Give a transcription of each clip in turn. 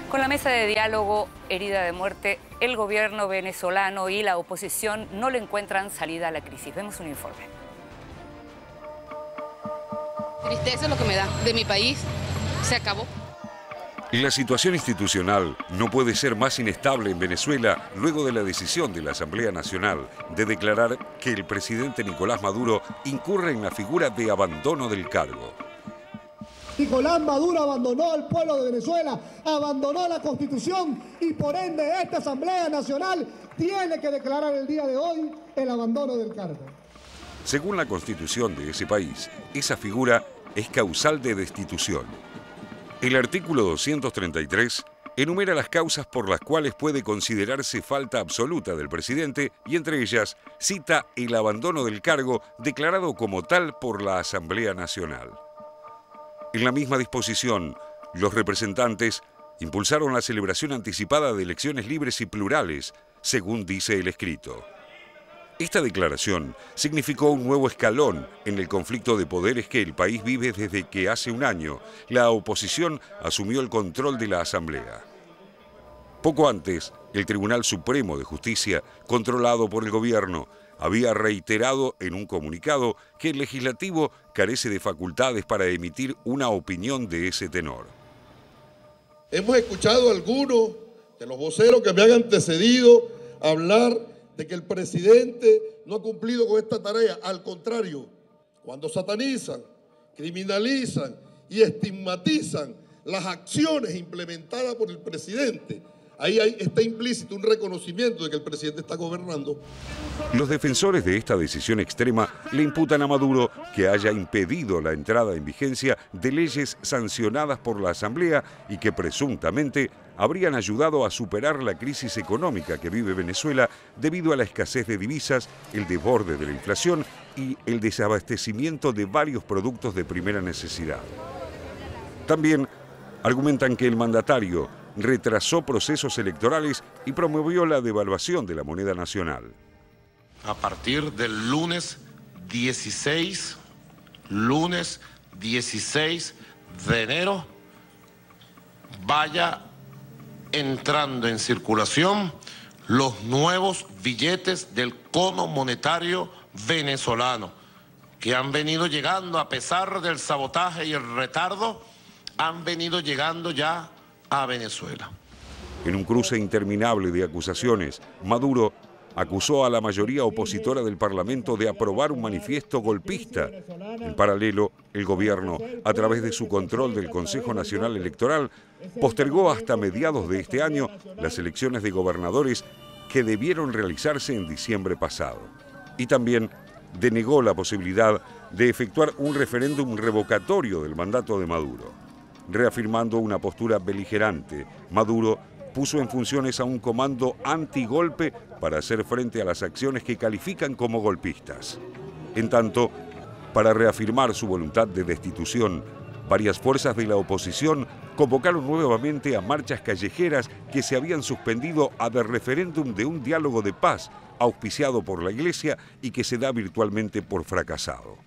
Con la mesa de diálogo herida de muerte, el gobierno venezolano y la oposición no le encuentran salida a la crisis. Vemos un informe. Tristeza es lo que me da de mi país. Se acabó. La situación institucional no puede ser más inestable en Venezuela luego de la decisión de la Asamblea Nacional de declarar que el presidente Nicolás Maduro incurre en la figura de abandono del cargo. Nicolás Maduro abandonó al pueblo de Venezuela, abandonó la Constitución y por ende esta Asamblea Nacional tiene que declarar el día de hoy el abandono del cargo. Según la Constitución de ese país, esa figura es causal de destitución. El artículo 233 enumera las causas por las cuales puede considerarse falta absoluta del presidente y entre ellas cita el abandono del cargo declarado como tal por la Asamblea Nacional. En la misma disposición, los representantes impulsaron la celebración anticipada de elecciones libres y plurales, según dice el escrito. Esta declaración significó un nuevo escalón en el conflicto de poderes que el país vive desde que hace un año la oposición asumió el control de la Asamblea. Poco antes, el Tribunal Supremo de Justicia, controlado por el gobierno, había reiterado en un comunicado que el legislativo carece de facultades para emitir una opinión de ese tenor. Hemos escuchado a algunos de los voceros que me han antecedido hablar de que el presidente no ha cumplido con esta tarea. Al contrario, cuando satanizan, criminalizan y estigmatizan las acciones implementadas por el presidente, ahí está implícito un reconocimiento de que el presidente está gobernando. Los defensores de esta decisión extrema le imputan a Maduro que haya impedido la entrada en vigencia de leyes sancionadas por la Asamblea y que presuntamente habrían ayudado a superar la crisis económica que vive Venezuela debido a la escasez de divisas, el desborde de la inflación y el desabastecimiento de varios productos de primera necesidad. También argumentan que el mandatario retrasó procesos electorales y promovió la devaluación de la moneda nacional. A partir del lunes 16 de enero, vaya entrando en circulación los nuevos billetes del cono monetario venezolano, que han venido llegando a pesar del sabotaje y el retardo, han venido llegando ya a Venezuela. En un cruce interminable de acusaciones, Maduro acusó a la mayoría opositora del Parlamento de aprobar un manifiesto golpista. En paralelo, el gobierno, a través de su control del Consejo Nacional Electoral, postergó hasta mediados de este año las elecciones de gobernadores que debieron realizarse en diciembre pasado. Y también denegó la posibilidad de efectuar un referéndum revocatorio del mandato de Maduro. Reafirmando una postura beligerante, Maduro puso en funciones a un comando antigolpe para hacer frente a las acciones que califican como golpistas. En tanto, para reafirmar su voluntad de destitución, varias fuerzas de la oposición convocaron nuevamente a marchas callejeras que se habían suspendido a del referéndum de un diálogo de paz auspiciado por la Iglesia y que se da virtualmente por fracasado.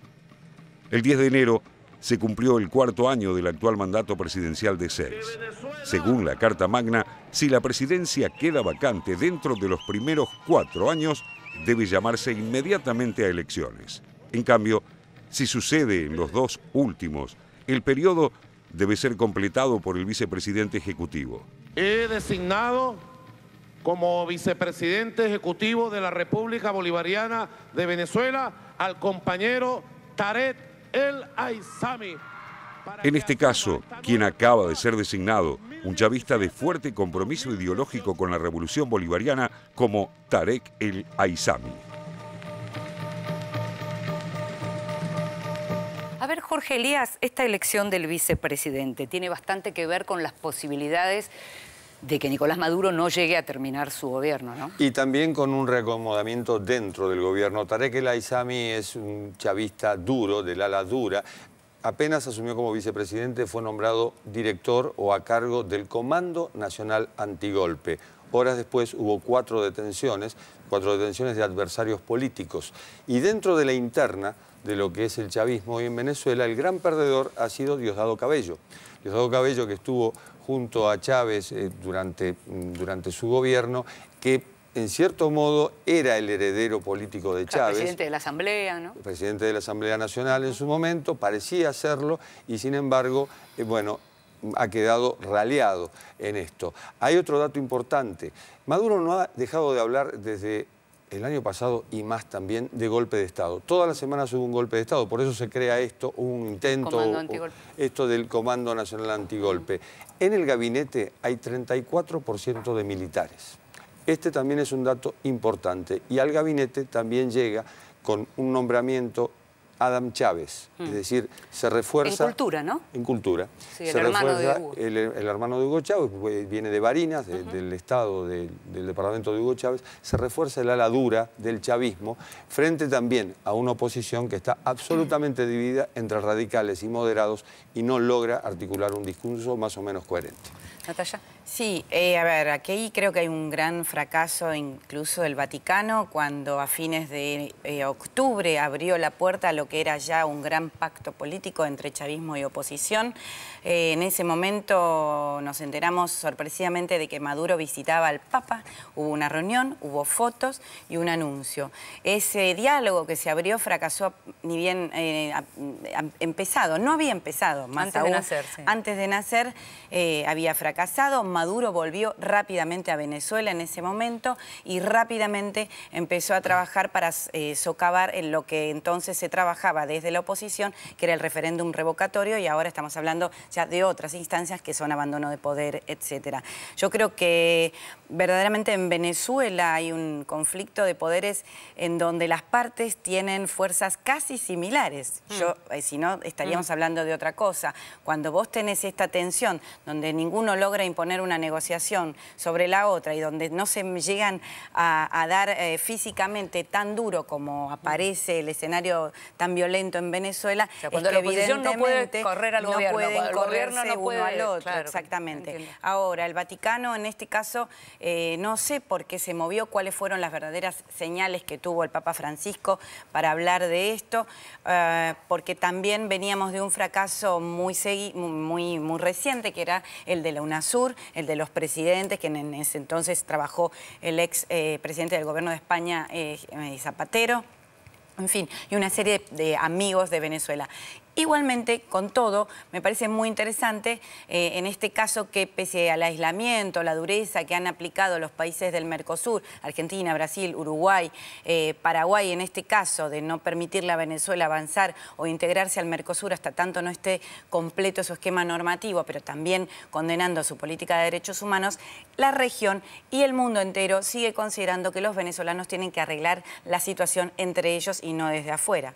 El 10 de enero se cumplió el cuarto año del actual mandato presidencial de 6. Según la Carta Magna, si la presidencia queda vacante dentro de los primeros 4 años, debe llamarse inmediatamente a elecciones. En cambio, si sucede en los 2 últimos, el periodo debe ser completado por el vicepresidente ejecutivo. He designado como vicepresidente ejecutivo de la República Bolivariana de Venezuela al compañero Tarek El Aissami. En este caso, quien acaba de ser designado, un chavista de fuerte compromiso ideológico con la revolución bolivariana como Tarek El Aissami. A ver, Jorge Elías, esta elección del vicepresidente tiene bastante que ver con las posibilidades de que Nicolás Maduro no llegue a terminar su gobierno, ¿no? Y también con un reacomodamiento dentro del gobierno. Tarek El Aissami es un chavista duro, del ala dura. Apenas asumió como vicepresidente, fue nombrado director o a cargo del Comando Nacional Antigolpe, Horas después hubo 4 detenciones de adversarios políticos. Y dentro de la interna de lo que es el chavismo hoy en Venezuela, el gran perdedor ha sido Diosdado Cabello. Diosdado Cabello, que estuvo junto a Chávez durante su gobierno, que en cierto modo era el heredero político de Chávez. Presidente de la Asamblea, ¿no? Presidente de la Asamblea Nacional en su momento, parecía serlo, y sin embargo, bueno, ha quedado raleado en esto. Hay otro dato importante. Maduro no ha dejado de hablar desde el año pasado y más también de golpe de Estado. Todas las semanas hubo un golpe de Estado, por eso se crea esto, un intento, esto del Comando Nacional Antigolpe. En el gabinete hay 34% de militares. Este también es un dato importante, y al gabinete también llega con un nombramiento Adam Chávez, es decir, se refuerza... En cultura, ¿no? En cultura. Sí, el hermano de Hugo. El hermano de Hugo Chávez, viene de Barinas, del Estado, del departamento de Hugo Chávez, se refuerza el ala dura del chavismo, frente también a una oposición que está absolutamente dividida entre radicales y moderados y no logra articular un discurso más o menos coherente. Natalia. Sí, a ver, aquí creo que hay un gran fracaso incluso del Vaticano cuando a fines de octubre abrió la puerta a lo que era ya un gran pacto político entre chavismo y oposición. En ese momento nos enteramos sorpresivamente de que Maduro visitaba al Papa, hubo una reunión, hubo fotos y un anuncio. Ese diálogo que se abrió fracasó ni bien empezado, no había empezado, más antes aún, de nacer, sí. Antes de nacer había fracasado. Maduro volvió rápidamente a Venezuela en ese momento y rápidamente empezó a trabajar para socavar en lo que entonces se trabajaba desde la oposición, que era el referéndum revocatorio, y ahora estamos hablando ya de otras instancias que son abandono de poder, etcétera. Yo creo que verdaderamente en Venezuela hay un conflicto de poderes en donde las partes tienen fuerzas casi similares. Si no, estaríamos hablando de otra cosa. Cuando vos tenés esta tensión donde ninguno logra imponer una negociación sobre la otra y donde no se llegan a dar físicamente tan duro como aparece el escenario tan violento en Venezuela, o sea, cuando es la que oposición no puede correr al gobierno, no pueden el gobierno correrse no puede, uno al otro, claro, exactamente. entiendo. Ahora, el Vaticano en este caso, no sé por qué se movió, cuáles fueron las verdaderas señales que tuvo el Papa Francisco para hablar de esto, porque también veníamos de un fracaso muy reciente, que era el de la UNASUR, el de los presidentes, que en ese entonces trabajó el ex presidente del gobierno de España, Zapatero, en fin, y una serie de amigos de Venezuela. Igualmente, con todo, me parece muy interesante en este caso que pese al aislamiento, la dureza que han aplicado los países del Mercosur, Argentina, Brasil, Uruguay, Paraguay, en este caso de no permitirle a Venezuela avanzar o integrarse al Mercosur hasta tanto no esté completo su esquema normativo, pero también condenando su política de derechos humanos, la región y el mundo entero sigue considerando que los venezolanos tienen que arreglar la situación entre ellos y no desde afuera.